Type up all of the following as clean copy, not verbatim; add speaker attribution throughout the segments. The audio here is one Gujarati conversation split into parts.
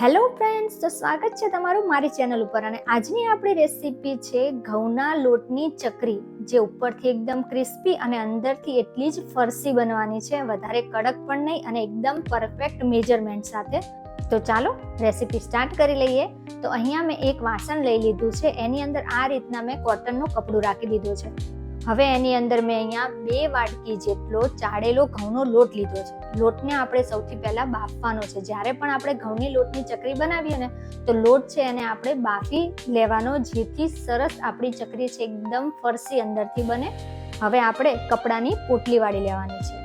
Speaker 1: હેલો ફ્રેન્ડ્સ, તો સ્વાગત છે તમારું મારી ચેનલ ઉપર. અને આજની આપણી રેસીપી છે ઘઉંના લોટની ચકરી, જે ઉપરથી એકદમ ક્રિસ્પી અને અંદરથી એટલી જ ફરસી બનવાની છે, વધારે કડક પણ નહીં અને એકદમ પરફેક્ટ મેજરમેન્ટ સાથે. તો ચાલો રેસીપી સ્ટાર્ટ કરી લઈએ. તો અહીંયા મેં એક વાસણ લઈ લીધું છે, એની અંદર આ રીતના મેં કોટનનું કપડું રાખી દીધું છે. હવે એની અંદર મેં અહીંયા 2 વાટકી જેટલો ચાળેલો ઘઉંનો લોટ લીધો છે. લોટને આપણે સૌથી પહેલા બાફવાનો છે. જ્યારે પણ આપણે ઘઉંની લોટની ચકરી બનાવીએ ને તો લોટ છે એને આપણે બાફી લેવાનો, જેથી સરસ આપણી ચકરી છે એકદમ ફરસી અંદરથી બને. હવે આપણે કપડાની પોટલી વાળી લેવાની છે.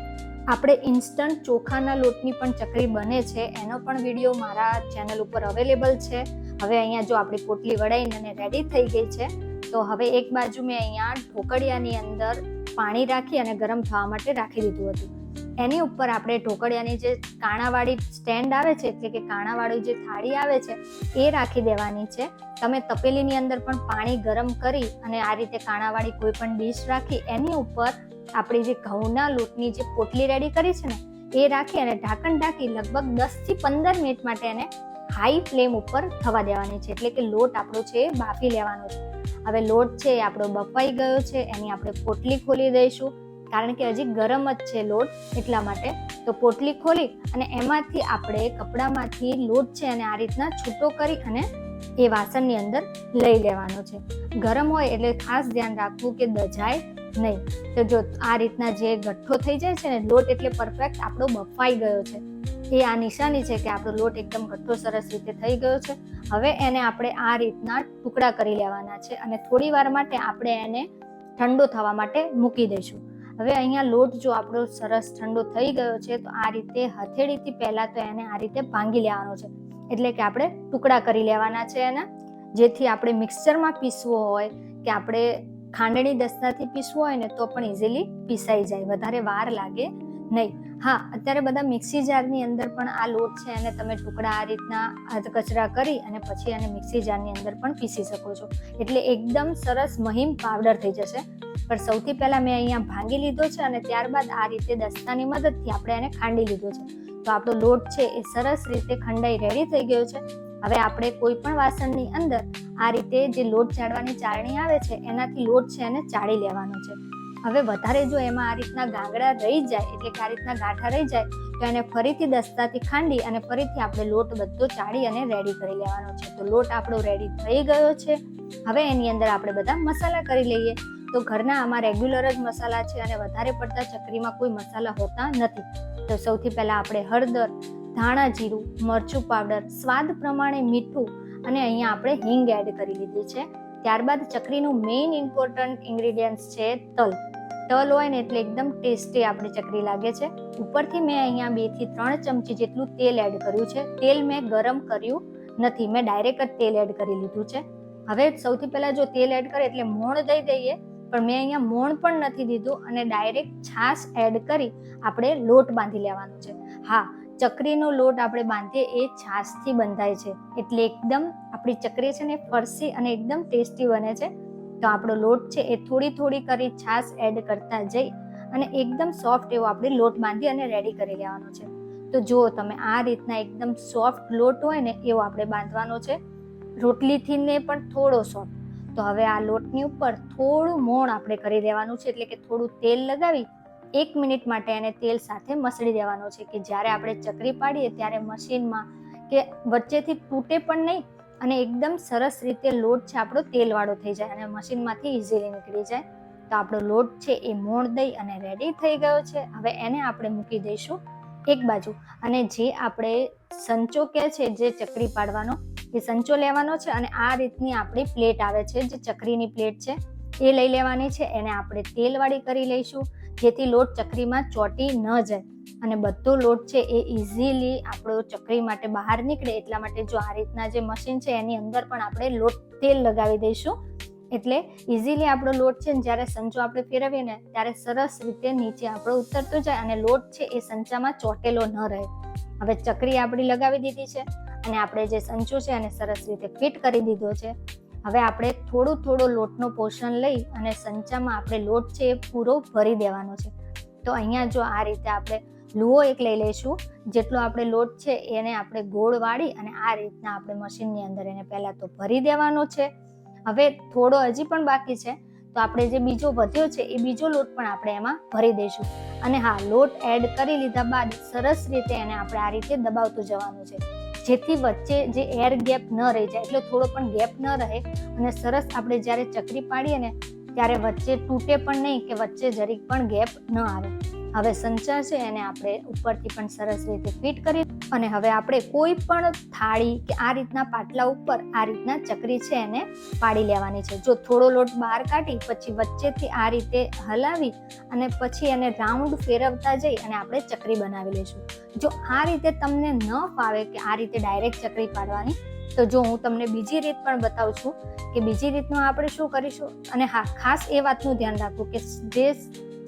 Speaker 1: આપણે ઇન્સ્ટન્ટ ચોખાના લોટની પણ ચકરી બને છે, એનો પણ વિડીયો મારા ચેનલ ઉપર અવેલેબલ છે. હવે અહીંયા જો આપણી પોટલી વળાઈને અને રેડી થઈ ગઈ છે. તો હવે એક બાજુ મેં અહીંયા ઢોકળિયાની અંદર પાણી રાખી અને ગરમ થવા માટે રાખી દીધું હતું. એની ઉપર આપણે ઢોકળિયાની જે કાણાવાળી સ્ટેન્ડ આવે છે, એટલે કે કાણાવાળી જે થાળી આવે છે, એ રાખી દેવાની છે. તમે તપેલીની અંદર પણ પાણી ગરમ કરી અને આ રીતે કાણાવાળી કોઈ પણ ડીશ રાખી એની ઉપર આપણી જે ઘઉંના લોટની જે પોટલી રેડી કરી છે ને એ રાખી અને ઢાંકણ ઢાંકી લગભગ 10 થી 15 મિનિટ માટે એને હાઈ ફ્લેમ ઉપર થવા દેવાની છે, એટલે કે લોટ આપણો છે એ બાફી લેવાનો છે. હવે લોટ છે એ આપણો બફાઈ ગયો છે, એની આપણે પોટલી ખોલી દઈશું, કારણ કે હજી ગરમ જ છે લોટ, એટલા માટે. તો પોટલી ખોલી અને એમાંથી આપણે કપડામાંથી લોટ છે અને આ રીતના છૂટો કરી અને એ વાસણની અંદર લઈ લેવાનો છે. ગરમ હોય એટલે ખાસ ધ્યાન રાખવું કે દજાય નહીં. તો જો આ રીતના જે ગઠ્ઠો થઈ જાય છે ને લોટ, એટલે પરફેક્ટ આપણો બફાઈ ગયો છે. એ આ નિશાની છે કે આપણો લોટ એકદમ ગઠ્ઠો સરસ રીતે થઈ ગયો છે. હવે એને આપણે આ રીતના ટુકડા કરી લેવાના છે અને થોડી વાર માટે આપણે એને ઠંડો થવા માટે મૂકી દઈશું. હવે અહીંયા લોટ જો આપણો સરસ ઠંડો થઈ ગયો છે, તો આ રીતે હથેળીથી પહેલા તો એને આ રીતે ભાંગી લેવાનો છે, એટલે કે આપણે ટુકડા કરી લેવાના છે એના, જેથી આપણે મિક્સચરમાં પીસવો હોય કે આપણે ખાંડણી દસ્તાથી પીસવું હોય ને તો પણ ઇઝીલી પીસાઈ જાય, વધારે વાર લાગે નહીં. હા, અત્યારે બધા મિક્સી જારની અંદર પણ આ લોટ છે અને તમે ટુકડા આ રીતના કચરા કરી અને પછી એને મિક્સી જારની અંદર પણ પીસી શકો છો, એટલે એકદમ સરસ મહીમ પાવડર થઈ જશે. પણ સૌથી પહેલા મેં અહીંયા ભાંગી લીધો છે અને ત્યારબાદ આ રીતે દસ્તાની મદદથી આપણે એને ખાંડી લીધો છે. તો આપણો લોટ છે એ સરસ રીતે ખંડાઈ રેડી થઈ ગયો છે. હવે આપણે કોઈ પણ વાસણની અંદર આ રીતે જે લોટ ચાળવાની ચાળણી આવે છે એનાથી લોટ છે એને ચાળી લેવાનો છે. હવે વધારે જો એમાં આ રીતના ગાંગડા રહી જાય, એટલે કે આ રીતના ગાંઠા રહી જાય, તો એને ફરીથી દસ્તાથી ખાંડી અને ફરીથી આપણે લોટ બધો ચાળી અને રેડી કરી લેવાનો છે. તો લોટ આપણો રેડી થઈ ગયો છે. હવે એની અંદર આપણે બધા મસાલા કરી લઈએ. તો ઘરના આમાં રેગ્યુલર જ મસાલા છે અને વધારે પડતા ચકરીમાં કોઈ મસાલા હોતા નથી. તો સૌથી પહેલા આપણે હળદર, ધાણા જીરું, મરચું પાવડર, સ્વાદ પ્રમાણે મીઠું અને અહીંયા આપણે હિંગ એડ કરી લીધી છે. ત્યારબાદ ચકરીનું મેઇન ઇમ્પોર્ટન્ટ ઇન્ગ્રીડિયન્ટ્સ છે તલ. તલ હોય ને એટલે એકદમ ટેસ્ટી આપણી ચકરી લાગે છે. ઉપરથી મેં અહીંયા 2 થી 3 ચમચી જેટલું તેલ એડ કર્યું છે. તેલ મેં ગરમ કર્યું નથી, મેં ડાયરેક્ટ જ તેલ એડ કરી લીધું છે. હવે સૌથી પહેલા જો તેલ એડ કરે એટલે મોણ દઈ દઈએ, પણ મેં અહીંયા મોણ પણ નથી દીધું અને ડાયરેક્ટ છાશ એડ કરી આપણે લોટ બાંધી લેવાનો છે. હા, ચકરીનો લોટ આપણે બાંધીએ એ છાશથી બંધાય છે, એટલે એકદમ આપણી ચકરી છે ને ફરસી અને એકદમ ટેસ્ટી બને છે. તો આપણો લોટ છે એ થોડી થોડી કરી છાશ એડ કરતા જઈ અને એકદમ સોફ્ટ એવો આપણે લોટ બાંધી અને રેડી કરી લેવાનો છે. તો જુઓ તમે, આ રીતના એકદમ સોફ્ટ લોટ હોય ને એવો આપણે બાંધવાનો છે, રોટલીથી ને પણ થોડો સોફ્ટ. તો હવે આ લોટની ઉપર થોડું મોણ આપણે કરી દેવાનું છે, એટલે કે થોડું તેલ લગાવી 1 મિનિટ માટે એને તેલ સાથે મસળી દેવાનો છે, કે જ્યારે આપણે ચકરી પાડીએ ત્યારે મશીનમાં કે વચ્ચેથી તૂટે પણ નહીં અને એકદમ સરસ રીતે લોટ છે આપણો તેલવાળો થઈ જાય અને મશીનમાંથી ઇઝીલી નીકળી જાય. તો આપણો લોટ છે એ મોણ દઈ અને રેડી થઈ ગયો છે. હવે એને આપણે મૂકી દઈશું એક બાજુ, અને જે આપણે સંચો કે છે જે ચકરી પાડવાનો, એ સંચો લેવાનો છે અને આ રીતની આપણી પ્લેટ આવે છે, જે ચકરીની પ્લેટ છે એ લઈ લેવાની છે. એને આપણે તેલવાળી કરી લઈશું, જેથી લોટ ચકરીમાં ચોંટી ન જાય અને બધો લોટ છે એ ઇઝીલી આપણો ચકરી માટે બહાર નીકળે. એટલા માટે જો આ રીતના જે મશીન છે એની અંદર પણ આપણે લોટ તેલ લગાવી દઈશું, એટલે ઇઝીલી આપણો લોટ છે ને જ્યારે સંચો આપણે ફેરવીએ ને ત્યારે સરસ રીતે નીચે આપણો ઉતરતો જાય અને લોટ છે એ સંચામાં ચોંટેલો ન રહે. હવે ચકરી આપણી લગાવી દીધી છે અને આપણે જે સંચો છે એને સરસ રીતે ફિટ કરી દીધો છે. હવે આપણે થોડો લોટનો પોર્શન લઈ અને સંચામાં આપણે લોટ છે એ પૂરો ભરી દેવાનો છે. તો અહીંયા જો આ રીતે આપણે લુઓ એક લઈ લઈશું. જેટલો આપણે લોટ છે એને આપણે ગોળ વાળી અને આ રીતના આપણે મશીનની અંદર એને પહેલા તો ભરી દેવાનો છે. હવે થોડો હજી પણ બાકી છે તો આપણે જે બીજો વધ્યો છે એ બીજો લોટ પણ આપણે એમાં ભરી દઈશું. અને હા, લોટ એડ કરી લીધા બાદ સરસ રીતે એને આપણે આ રીતે દબાવતું જવાનું છે, જેથી વચ્ચે જે એર ગેપ ન રહી જાય, એટલે થોડો પણ ગેપ ન રહે અને સરસ આપણે જ્યારે ચકરી પાડીએ ને ત્યારે વચ્ચે તૂટે પણ નહીં કે વચ્ચે જરીક પણ ગેપ ન આવે. હવે સંચા છે એને આપણે ઉપરથી પણ સરસ રીતે ફિટ કરી અને હવે આપણે કોઈ પણ થાળી કે આ રીતના પાટલા ઉપર આ રીતના ચકરી છે એને પાડી લેવાની છે. જો થોડો લોટ બહાર કાઢી પછી વચ્ચેથી આ રીતે હલાવી અને પછી એને રાઉન્ડ ફેરવતા જઈ અને આપણે ચકરી બનાવી લઈશું. જો આ રીતે તમને ન ફાવે કે આ રીતે ડાયરેક્ટ ચકરી પાડવાની, તો જો હું તમને બીજી રીત પણ બતાવું છું કે બીજી રીતનું આપણે શું કરીશું. અને હા, ખાસ એ વાતનું ધ્યાન રાખવું કે જે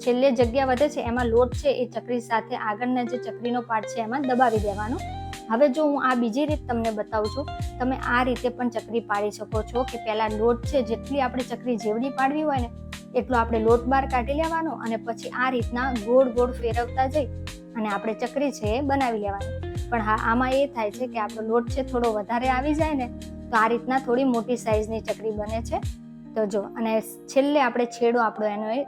Speaker 1: છેલ્લે જગ્યા વધે છે એમાં લોટ છે એ ચકરી સાથે આગળના જે ચકરીનો પાર્ટ છે એમાં દબાવી દેવાનો. હવે જો હું આ બીજી રીત તમને બતાવું છું, તમે આ રીતે પણ ચકરી પાડી શકો છો કે પહેલા લોટ છે જેટલી આપણે ચકરી જેવડી પાડવી હોય ને એટલો આપણે લોટ બહાર કાઢી લેવાનો અને પછી આ રીતના ગોળ ગોળ ફેરવતા જઈ અને આપણે ચકરી છે એ બનાવી લેવાની. પણ હા, આમાં એ થાય છે કે આપણો લોટ છે થોડો વધારે આવી જાય ને તો આ રીતના થોડી મોટી સાઈઝની ચકરી બને છે. તો જો, અને છેલ્લે આપણે છેડો આપણો એનો એ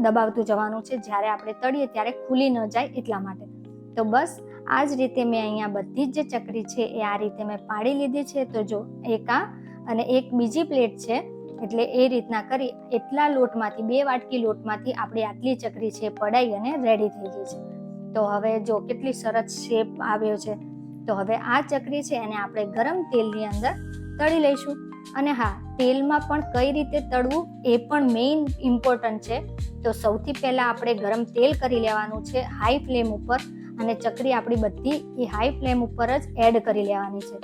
Speaker 1: દબાવતું જવાનું છે, જ્યારે આપણે તળીએ ત્યારે ખુલી ન જાય એટલા માટે. તો બસ આ જ રીતે મેં અહીંયા બધી જ જે ચકરી છે એ આ રીતે મેં પાડી લીધી છે. તો જો, એક આ અને એક બીજી પ્લેટ છે, એટલે એ રીતના કરી એટલા લોટમાંથી 2 વાટકી લોટમાંથી આપણી આટલી ચકરી છે પડાઈ અને રેડી થઈ ગઈ છે. તો હવે જો કેટલી સરસ શેપ આવ્યો છે. તો હવે આ ચકરી છે એને આપણે ગરમ તેલની અંદર તળી લઈશું. અને હા, તેલમાં પણ કઈ રીતે તળવું એ પણ મેઇન ઇમ્પોર્ટન્ટ છે. તો સૌથી પહેલા આપણે ગરમ તેલ કરી લેવાનું છે હાઈ ફ્લેમ ઉપર અને ચકરી આપણી બધી એ હાઈ ફ્લેમ ઉપર જ એડ કરી લેવાની છે.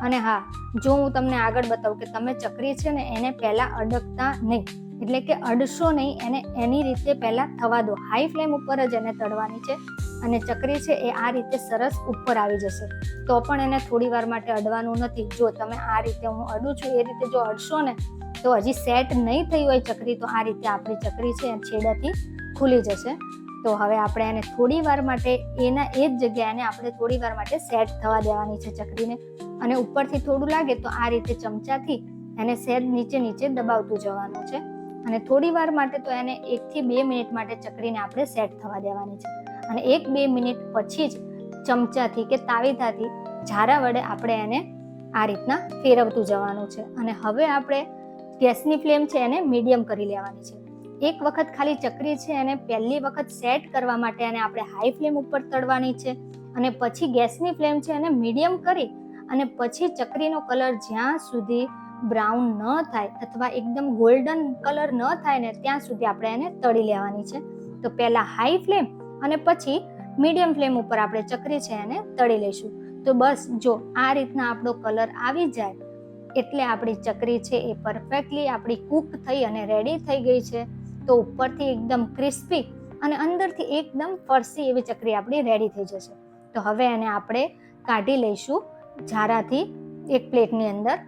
Speaker 1: અને હા, જો હું તમને આગળ બતાવું કે તમે ચકરી છે ને એને પહેલા અડકતા નહીં, એટલે કે અડશો નહીં, એને એની રીતે પહેલા થવા દો. હાઈ ફ્લેમ ઉપર જ એને તળવાની છે અને ચકરી છે એ આ રીતે સરસ ઉપર આવી જશે. તો પણ એને થોડી વાર માટે અડવાનું નથી. જો તમે આ રીતે હું અડું છું એ રીતે જો અડશો ને તો હજી સેટ નહીં થઈ હોય ચકરી, તો આ રીતે આપણી ચકરી છે છેડાથી ખુલી જશે. તો હવે આપણે એને થોડી વાર માટે એના એ જ જગ્યાએ એને આપણે થોડી વાર માટે સેટ થવા દેવાની છે ચકરીને. અને ઉપરથી થોડું લાગે તો આ રીતે ચમચાથી એને સહેજ નીચે નીચે દબાવતું જવાનું છે અને થોડી વાર માટે તો એને 1 થી 2 મિનિટ માટે ચકરીને આપણે સેટ થવા દેવાની છે. અને 1-2 મિનિટ પછી જ ચમચાથી કે તાવીથાથી ઝારા વડે આપણે એને આ રીતના ફેરવતું જવાનું છે. અને હવે આપણે ગેસની ફ્લેમ છે એને મીડિયમ કરી લેવાની છે. એક વખત ખાલી ચકરી છે એને પહેલી વખત સેટ કરવા માટે એને આપણે હાઈ ફ્લેમ ઉપર તળવાની છે અને પછી ગેસની ફ્લેમ છે એને મીડિયમ કરી અને પછી ચકરીનો કલર જ્યાં સુધી બ્રાઉન ન થાય અથવા એકદમ ગોલ્ડન કલર ન થાય ને ત્યાં સુધી આપણે એને તળી લેવાની છે. તો પહેલા હાઈ ફ્લેમ અને પછી મીડિયમ ફ્લેમ ઉપર આપણે ચકરી છે એને તળી લઈશું. તો બસ જો આ રીતના આપણો કલર આવી જાય એટલે આપણી ચકરી છે એ પરફેક્ટલી આપણી કૂક થઈ અને રેડી થઈ ગઈ છે. તો ઉપરથી એકદમ ક્રિસ્પી અને અંદરથી એકદમ ફરસી એવી ચકરી આપણી રેડી થઈ જશે. તો હવે એને આપણે કાઢી લઈશું ઝારાથી એક પ્લેટની અંદર.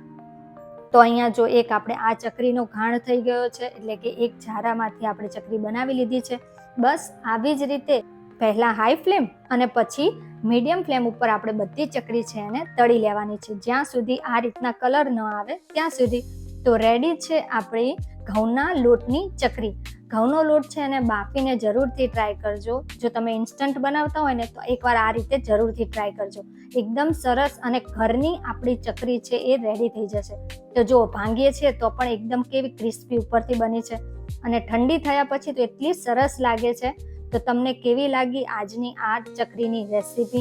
Speaker 1: તો અહીંયા જો એક આપણે આ ચકરીનો ઘાણ થઈ ગયો છે, એટલે કે એક ઝારામાંથી આપણે ચકરી બનાવી લીધી છે. બસ આવી જ રીતે પહેલા હાઈ ફ્લેમ અને પછી મીડિયમ ફ્લેમ ઉપર આપણે બધી ચકરી છે એને તળી લેવાની છે જ્યાં સુધી આ રીતના કલર ન આવે ત્યાં સુધી. તો રેડી છે આપણી ઘઉંના લોટની ચકરી. ઘઉંનો લોટ છે એને બાફીને જરૂરથી ટ્રાય કરજો. જો તમે ઇન્સ્ટન્ટ બનાવતા હોય ને તો એકવાર આ રીતે જરૂરથી ટ્રાય કરજો. એકદમ સરસ અને ઘરની આપણી ચકરી છે એ રેડી થઈ જશે. તો જો ભાંગીએ છીએ તો પણ એકદમ કેવી ક્રિસ્પી ઉપરથી બની છે અને ઠંડી થયા પછી તો એટલી સરસ લાગે છે. તો તમને કેવી લાગી આજની આ ચકરીની રેસીપી?